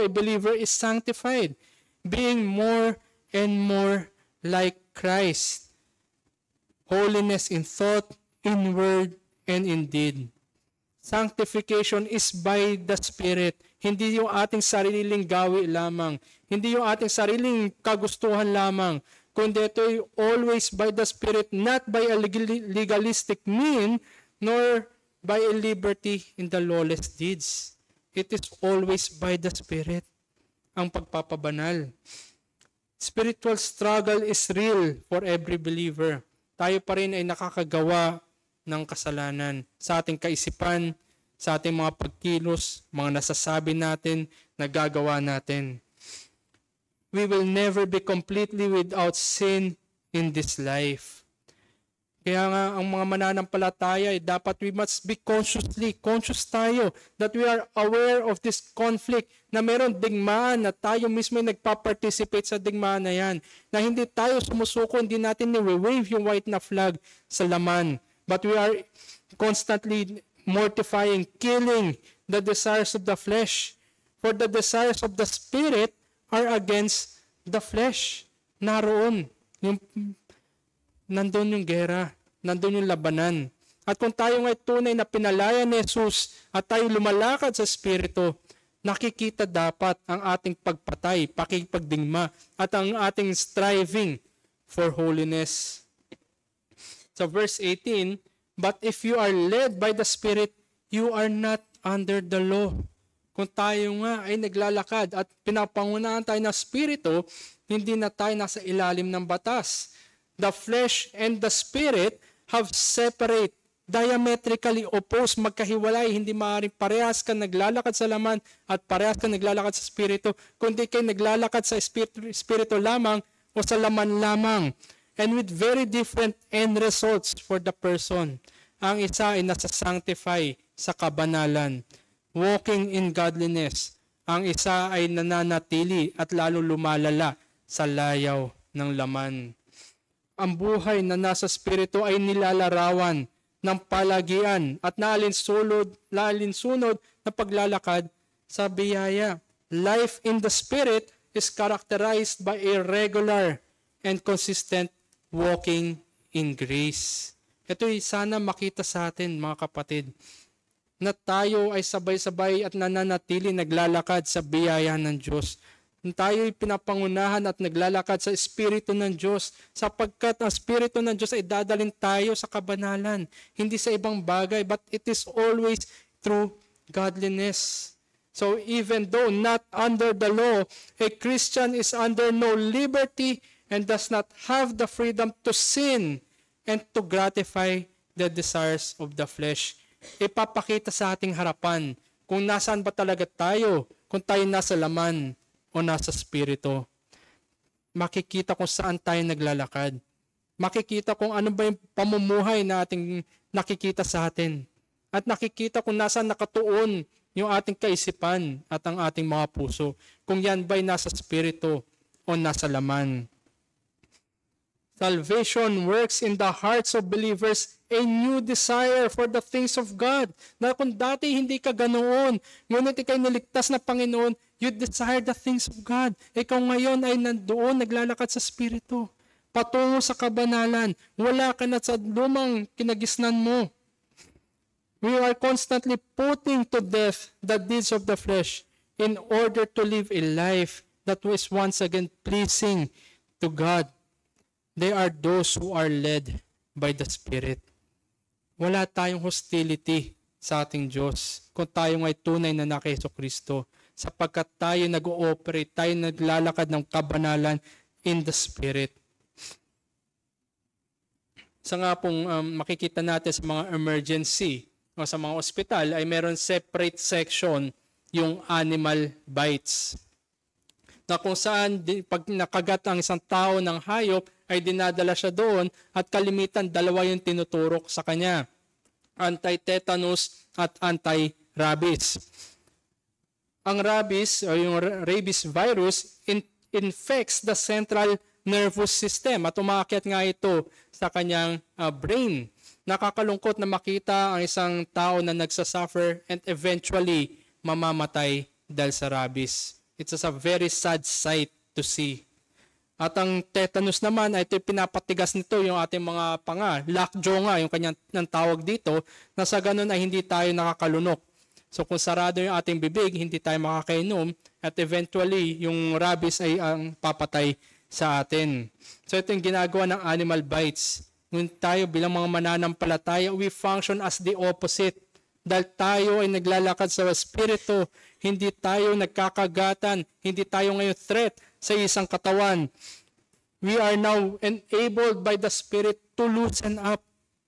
a believer is sanctified, being more and more like Christ. Holiness in thought, in word, and in deed. Sanctification is by the Spirit. Hindi yung ating sariling gawi lamang. Hindi yung ating sariling kagustuhan lamang. Kundi ito ay always by the Spirit, not by a legalistic mean, nor by a liberty in the lawless deeds. It is always by the Spirit. Ang pagpapabanal. Spiritual struggle is real for every believer. Tayo pa rin ay nakakagawa ng kasalanan sa ating kaisipan, sa ating mga pagkilos, mga nasasabi natin, nagagawa natin. We will never be completely without sin in this life. Kaya nga ang mga mananampalataya ay dapat we must be conscious tayo that we are aware of this conflict na meron digmaan na tayo mismo ay nagpa-participate sa digmaan na yan. Na hindi tayo sumusuko, hindi natin ni-wave yung white na flag sa laman. But we are constantly mortifying, killing the desires of the flesh. For the desires of the Spirit are against the flesh. Nandun yung gera, nandun yung labanan. At kung tayo ngay tunay na pinalaya ni Jesus at tayo lumalakad sa Espiritu, nakikita dapat ang ating pagpatay, pakipagdigma, at ang ating striving for holiness. Sa verse 18, but if you are led by the Spirit, you are not under the law. Kung tayo nga ay naglalakad at pinapangunahan tayo ng Espiritu, hindi na tayo nasa ilalim ng batas. The flesh and the spirit have separate, diametrically opposed, magkahiwalay. Hindi maaaring parehas ka naglalakad sa laman at parehas ka naglalakad sa espiritu, kundi kayo naglalakad sa espiritu lamang o sa laman lamang. And with very different end results for the person. Ang isa ay nasa-sanctify sa kabanalan, walking in godliness. Ang isa ay nananatili at lalo lumalala sa layaw ng laman. Ang buhay na nasa Espiritu ay nilalarawan ng palagian at naalinsunod na paglalakad sa biyaya. Life in the Spirit is characterized by a regular and consistent walking in grace. Ito'y sana makita sa atin, mga kapatid, na tayo ay sabay-sabay at nananatili naglalakad sa biyaya ng Diyos. Tayo'y pinapangunahan at naglalakad sa Espiritu ng Diyos sapagkat ang Espiritu ng Diyos ay dadalhin tayo sa kabanalan, hindi sa ibang bagay, but it is always through godliness. So even though not under the law, a Christian is under no liberty and does not have the freedom to sin and to gratify the desires of the flesh. Ipapakita sa ating harapan kung nasaan ba talaga tayo, kung tayo nasa laman o nasa Espiritu. Makikita kung saan tayo naglalakad. Makikita kung ano ba yung pamumuhay na ating nakikita sa atin. At nakikita kung nasaan nakatuon yung ating kaisipan at ang ating mga puso. Kung yan ba'y nasa Espiritu o nasa laman. Salvation works in the hearts of believers a new desire for the things of God. Na kung dati hindi ka ganoon, ngunit ikay niligtas na Panginoon, you desire the things of God. Ikaw ngayon ay nandoon, naglalakad sa Espiritu. Patungo sa kabanalan. Wala ka na sa lumang kinagisnan mo. We are constantly putting to death the deeds of the flesh in order to live a life that was once again pleasing to God. They are those who are led by the Spirit. Wala tayong hostility sa ating Diyos kung tayo ay tunay na na kay Jesucristo, sapagkat tayo nag-ooperate, tayo naglalakad ng kabanalan in the Spirit. Sa nga pong makikita natin sa mga emergency o sa mga ospital ay meron separate section yung animal bites. Na kung saan pag nakagat ang isang tao ng hayop ay dinadala siya doon at kalimitan dalawa yung tinuturok sa kanya. Anti-tetanus at anti-rabies. Ang rabies o yung rabies virus infects the central nervous system at umaakyat nga ito sa kanyang brain. Nakakalungkot na makita ang isang tao na nagsasuffer and eventually mamamatay dahil sa rabies. It's a very sad sight to see. At ang tetanus naman ay ito pinapatigas nito yung ating mga panga. Lockjaw nga yung kanyang tawag dito, na sa ganun ay hindi tayo nakakalunok. So kung sarado yung ating bibig, hindi tayo makakainom at eventually yung rabies ay ang papatay sa atin. So ito yung ginagawa ng animal bites. Ngunit tayo bilang mga mananampalataya, we function as the opposite. Dahil tayo ay naglalakad sa Espiritu, hindi tayo nagkakagatan, hindi tayo ngayon threat sa isang katawan. We are now enabled by the Spirit to loosen up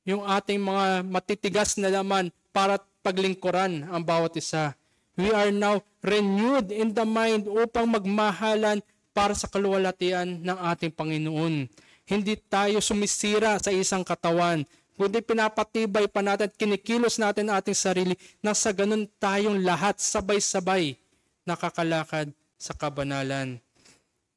yung ating mga matitigas na laman para paglingkuran ang bawat isa. We are now renewed in the mind upang magmahalan para sa kaluwalhatian ng ating Panginoon. Hindi tayo sumisira sa isang katawan, kundi pinapatibay pa natin at kinikilos natin ang ating sarili na sa ganun tayong lahat sabay-sabay nakakalakad sa kabanalan.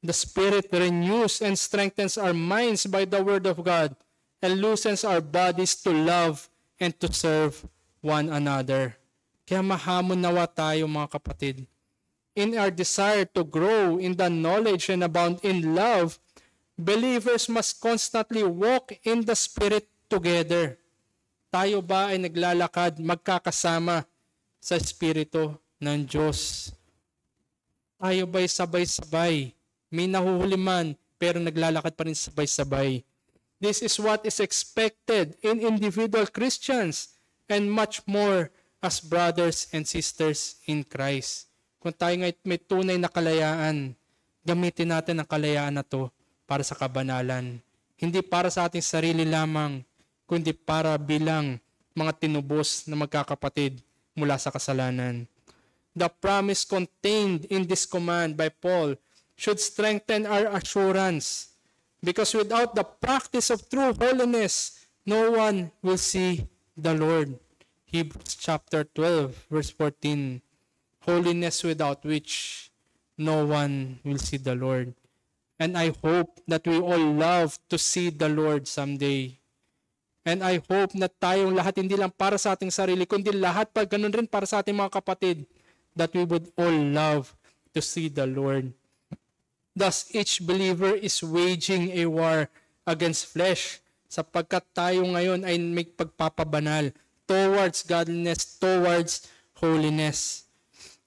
The Spirit renews and strengthens our minds by the Word of God and loosens our bodies to love and to serve one another. Kaya mahamon nawa tayo mga kapatid. In our desire to grow in the knowledge and abound in love, believers must constantly walk in the Spirit together. Tayo ba ay naglalakad magkakasama sa Espiritu ng Diyos? Tayo ba ay sabay-sabay? May nahuhuli man, pero naglalakad pa rin sabay-sabay. This is what is expected in individual Christians and much more as brothers and sisters in Christ. Kung tayo ngayon may tunay na kalayaan, gamitin natin ang kalayaan na to para sa kabanalan. Hindi para sa ating sarili lamang, kundi para bilang mga tinubos na magkakapatid mula sa kasalanan. The promise contained in this command by Paul should strengthen our assurance, because without the practice of true holiness, no one will see the Lord. Hebrews chapter 12, verse 14. Holiness without which no one will see the Lord. And I hope that we all love to see the Lord someday. And I hope na tayong lahat, hindi lang para sa ating sarili, kundi lahat pa ganun rin para sa ating mga kapatid, that we would all love to see the Lord. Thus, each believer is waging a war against flesh, sapagkat tayo ngayon ay may pagpapabanal towards godliness, towards holiness.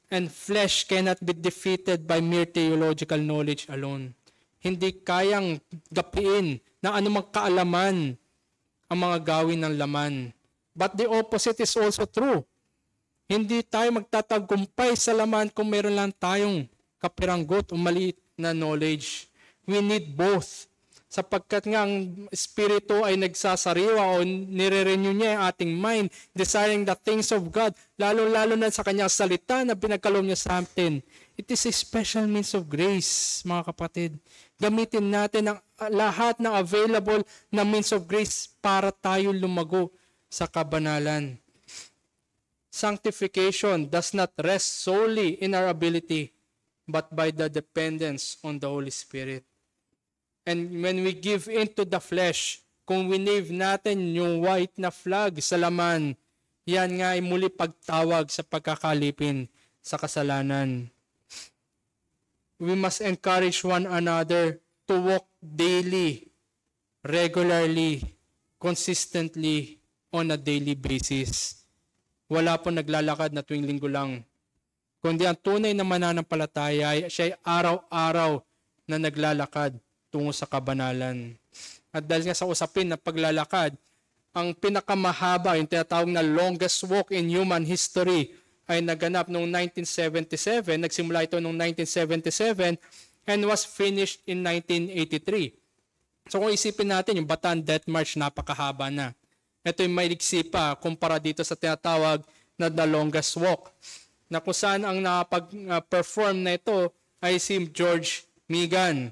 And flesh cannot be defeated by mere theological knowledge alone. Hindi kayang gapiin ng anumang kaalaman ang mga gawin ng laman. But the opposite is also true. Hindi tayo magtatagumpay sa laman kung meron lang tayong kapiranggot o maliit na knowledge. We need both. Sapagkat nga ang Espiritu ay nagsasariwa o nire-renew niya ang ating mind, desiring the things of God, lalo-lalo na sa kanyang salita na pinagkaloob niya sa atin. It is a special means of grace, mga kapatid. Gamitin natin ang lahat ng available na means of grace para tayo lumago sa kabanalan. Sanctification does not rest solely in our ability, but by the dependence on the Holy Spirit. And when we give into the flesh, kung winave natin yung white na flag sa laman, yan nga ay muli pagtawag sa pagkakalipin sa kasalanan. We must encourage one another to walk daily, regularly, consistently, on a daily basis. Wala po naglalakad na tuwing linggo lang. Kundi ang tunay na mananampalataya ay siya ay araw-araw na naglalakad tungo sa kabanalan. At dahil nga sa usapin na paglalakad, ang pinakamahaba, yung tinatawag na longest walk in human history, ay naganap noong 1977. Nagsimula ito noong 1977 and was finished in 1983. So kung isipin natin, yung Bataan Death March, napakahaba na. Ito yung mailiksi pa kumpara dito sa tinatawag na the longest walk, na kung saan ang nakapag-perform na ito ay si George Meegan.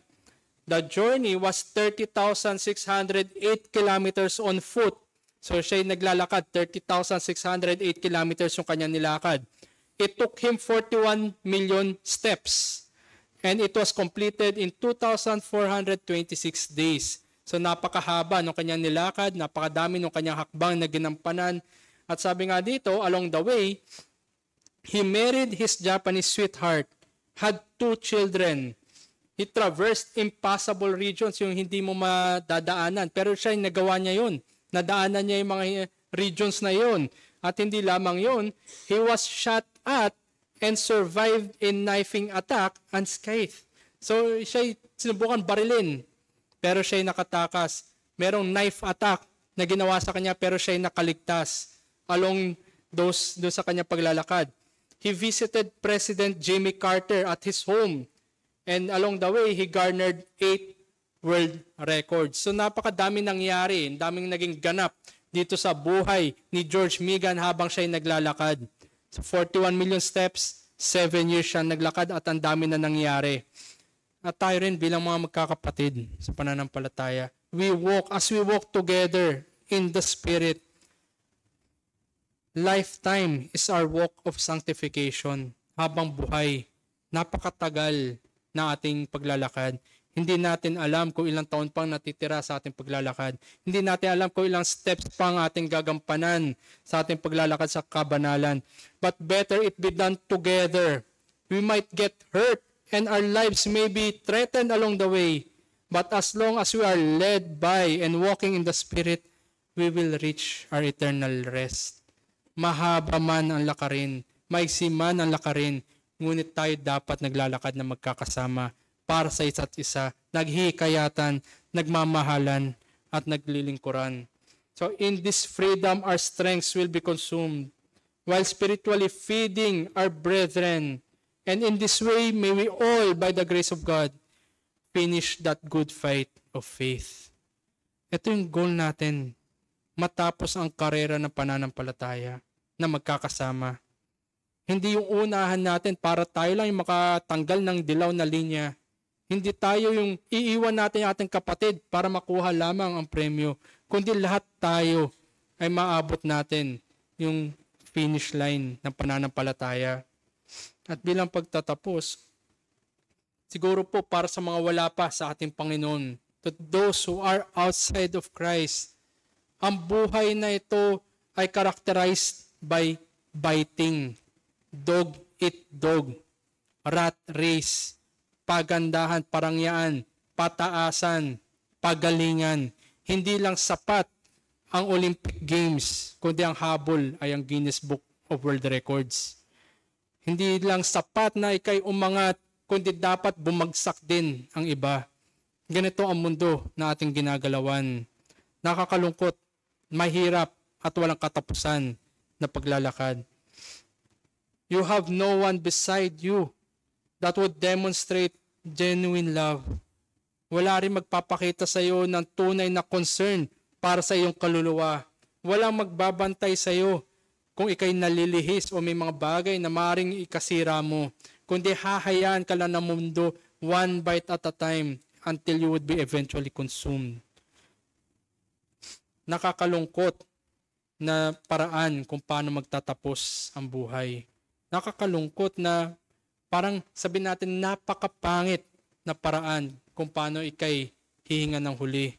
The journey was 30,608 kilometers on foot. So siya naglalakad, 30,608 kilometers yung kanya nilakad. It took him 41 million steps. And it was completed in 2,426 days. So napakahaba ng kanyang nilakad, napakadami ng kanyang hakbang na ginampanan. At sabi nga dito, along the way, he married his Japanese sweetheart, had 2 children. He traversed impossible regions, yung hindi mo madadaanan. Pero siya yung nagawa niya yun. Nadaanan niya yung mga regions na yun. At hindi lamang yun, he was shot at and survived in knifing attack unscathed. So siya sinubukan barilin, pero siya nakatakas. Merong knife attack na ginawa sa kanya, pero siya nakaligtas along doon sa kanya paglalakad. He visited President Jimmy Carter at his home. And along the way, he garnered 8 world records. So napakadami nangyari, daming naging ganap dito sa buhay ni George Meegan habang siya naglalakad. So 41 million steps, 7 years siya naglakad at ang dami na nangyari. At tayo rin bilang mga magkakapatid sa pananampalataya, as we walk together in the Spirit, lifetime is our walk of sanctification. Habang buhay, napakatagal na ating paglalakad. Hindi natin alam kung ilang taon pang natitira sa ating paglalakad. Hindi natin alam kung ilang steps pang ating gagampanan sa ating paglalakad sa kabanalan. But better it be done together. We might get hurt and our lives may be threatened along the way. But as long as we are led by and walking in the Spirit, we will reach our eternal rest. Mahaba man ang lakarin, maiksi man ang lakarin, ngunit tayo dapat naglalakad na magkakasama para sa isa't isa, naghihikayatan, nagmamahalan, at naglilingkuran. So in this freedom, our strengths will be consumed, while spiritually feeding our brethren. And in this way, may we all, by the grace of God, finish that good fight of faith. Ito yung goal natin, matapos ang karera ng pananampalataya na magkakasama. Hindi yung unahan natin para tayo lang yung makatanggal ng dilaw na linya. Hindi tayo yung iiwan natin yung ating kapatid para makuha lamang ang premyo, kundi lahat tayo ay maabot natin yung finish line ng pananampalataya. At bilang pagtatapos, siguro po para sa mga wala pa sa ating Panginoon, to those who are outside of Christ, ang buhay na ito ay characterized by biting, dog eat dog, rat race, pagandahan, parangyaan, pataasan, pagalingan. Hindi lang sapat ang Olympic Games, kundi ang habol ay ang Guinness Book of World Records. Hindi lang sapat na ikay umangat, kundi dapat bumagsak din ang iba. Ganito ang mundo na ating ginagalawan. Nakakalungkot, mahirap at walang katapusan na paglalakad. You have no one beside you that would demonstrate genuine love. Wala rin magpapakita sa iyo ng tunay na concern para sa iyong kaluluwa. Walang magbabantay sa iyo kung ikay nalilihis o may mga bagay na maaaring ikasira mo. Kundi hahayaan ka lang ng mundo one bite at a time until you would be eventually consumed. Nakakalungkot na paraan kung paano magtatapos ang buhay. Nakakalungkot na parang sabihin natin napakapangit na paraan kung paano ikay hihinga ng huli.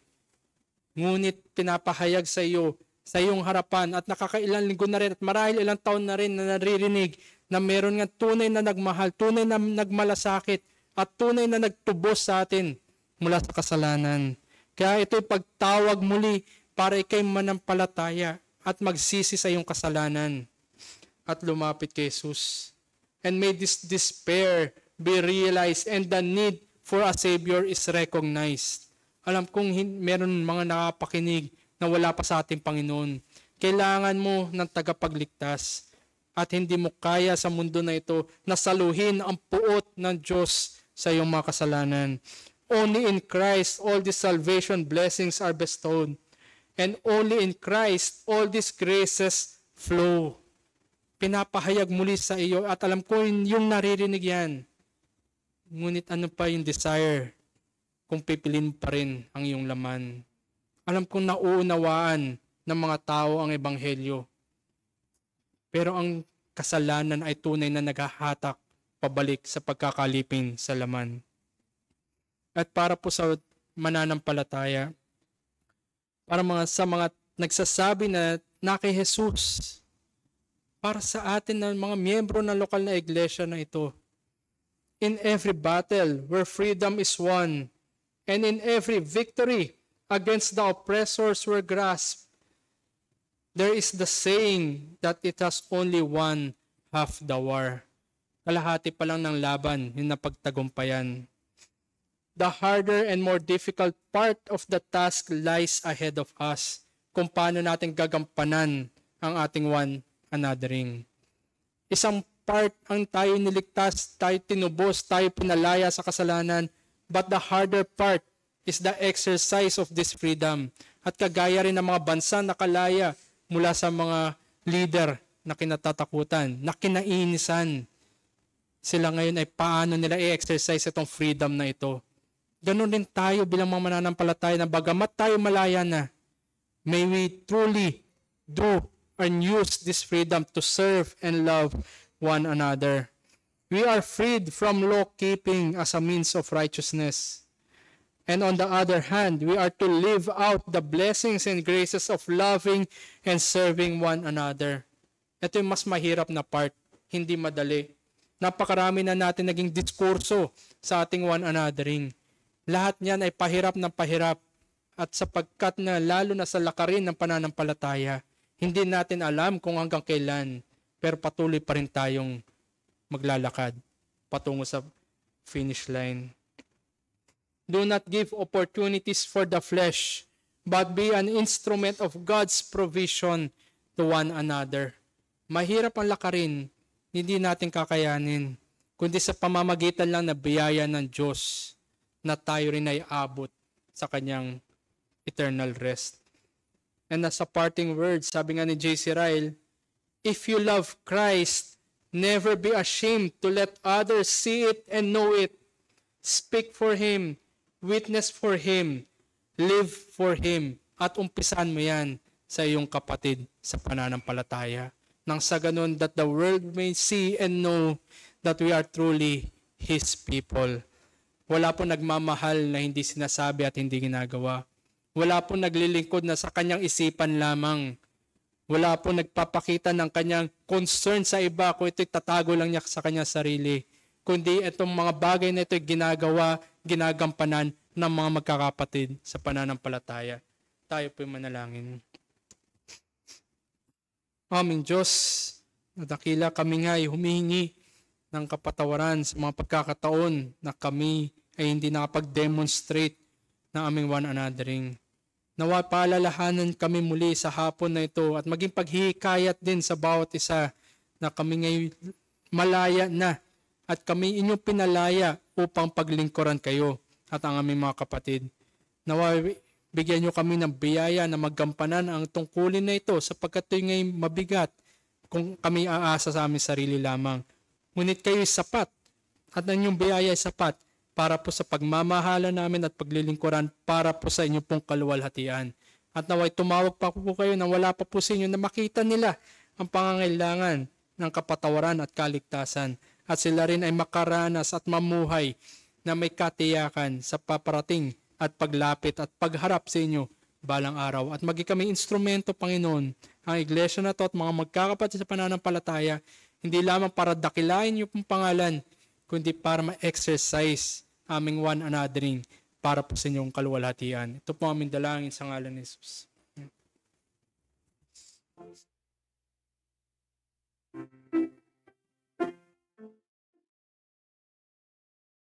Ngunit pinapahayag sa iyo, sa iyong harapan at nakakailang linggo na rin at marahil ilang taon na rin na naririnig na meron nga tunay na nagmahal, tunay na nagmalasakit at tunay na nagtubos sa atin mula sa kasalanan. Kaya ito'y pagtawag muli para ikay manampalataya at magsisi sa iyong kasalanan at lumapit kay Jesus. And may this despair be realized and the need for a Savior is recognized. Alam kong meron mga nakapakinig na wala pa sa ating Panginoon. Kailangan mo ng tagapagligtas at hindi mo kaya sa mundo na ito na saluhin ang puot ng Diyos sa iyong mga kasalanan. Only in Christ all these salvation blessings are bestowed. And only in Christ all these graces flow. Pinapahayag muli sa iyo at alam ko yung naririnig yan. Ngunit ano pa yung desire kung pipilin pa rin ang iyong laman? Alam kong nauunawaan ng mga tao ang ebanghelyo. Pero ang kasalanan ay tunay na naghahatak pabalik sa pagkakalipin sa laman. At para po sa mananampalataya, para sa mga nagsasabi na kay Jesus, para sa atin ng mga miyembro ng lokal na iglesia na ito, in every battle where freedom is won, and in every victory against the oppressors were grasped, there is the saying that it has only won half the war. Kalahati pa lang ng laban yung napagtagumpayan. The harder and more difficult part of the task lies ahead of us kung paano natin gagampanan ang ating one anothering. Isang part ang tayo niligtas, tayo tinubos, tayo pinalaya sa kasalanan, but the harder part is the exercise of this freedom. At kagaya rin ng mga bansa na kalaya mula sa mga leader na kinatatakutan, na kinainisan, sila ngayon ay paano nila i-exercise itong freedom na ito. Ganun din tayo bilang mga mananampalataya na bagamat tayo malaya na, may we truly do and use this freedom to serve and love one another. We are freed from law-keeping as a means of righteousness. And on the other hand, we are to live out the blessings and graces of loving and serving one another. Ito yung mas mahirap na part, hindi madali. Napakarami na natin naging diskurso sa ating one anothering. Lahat niyan ay pahirap ng pahirap. At sapagkat na lalo na sa lakarin ng pananampalataya, hindi natin alam kung hanggang kailan, pero patuloy pa rin tayong maglalakad patungo sa finish line. Do not give opportunities for the flesh, but be an instrument of God's provision to one another. Mahirap ang lakarin, hindi natin kakayanin, kundi sa pamamagitan lang na biyaya ng Diyos na tayo rin ay abot sa kanyang eternal rest. And as a parting word, sabi nga ni J.C. Ryle, if you love Christ, never be ashamed to let others see it and know it. Speak for Him, witness for Him, live for Him, at umpisan mo yan sa iyong kapatid sa pananampalataya. Nang sa ganun that the world may see and know that we are truly His people. Wala po nagmamahal na hindi sinasabi at hindi ginagawa. Wala po naglilingkod na sa kanyang isipan lamang. Wala po nagpapakita ng kanyang concern sa iba kung ito'y tatago lang niya sa kanyang sarili. Kundi itong mga bagay na ito'y ginagawa, ginagampanan ng mga magkakapatid sa pananampalataya. Tayo po'y manalangin. Aming Diyos, na dakila kami nga ay humihingi ng kapatawaran sa mga pagkakataon na kami ay hindi nakapag-demonstrate ng aming one anothering. Nawa paalalahanan kami muli sa hapon na ito at maging paghihikayat din sa bawat isa na kami ngayon malaya na at kami inyong pinalaya upang paglingkuran kayo at ang aming mga kapatid. Nawa bigyan nyo kami ng biyaya na maggampanan ang tungkulin na ito sapagkat ito ngayon mabigat kung kami aasa sa aming sarili lamang. Ngunit kayo sapat at ang inyong biyaya ay sapat para po sa pagmamahala namin at paglilingkuran para po sa inyong pong kaluwalhatian. At naway tumawag pa po kayo na wala pa po sa inyo na makita nila ang pangangailangan ng kapatawaran at kaligtasan. At sila rin ay makaranas at mamuhay na may katiyakan sa paparating at paglapit at pagharap sa inyo balang araw. At maging kami instrumento, Panginoon, ang iglesia na to at mga magkakapatid sa pananampalataya, hindi lamang para dakilain niyo pong pangalan, kundi para ma-exercise aming one anothering para po sa inyong kaluwalhatian. Ito po aming dalangin sa ngalan ni Jesus.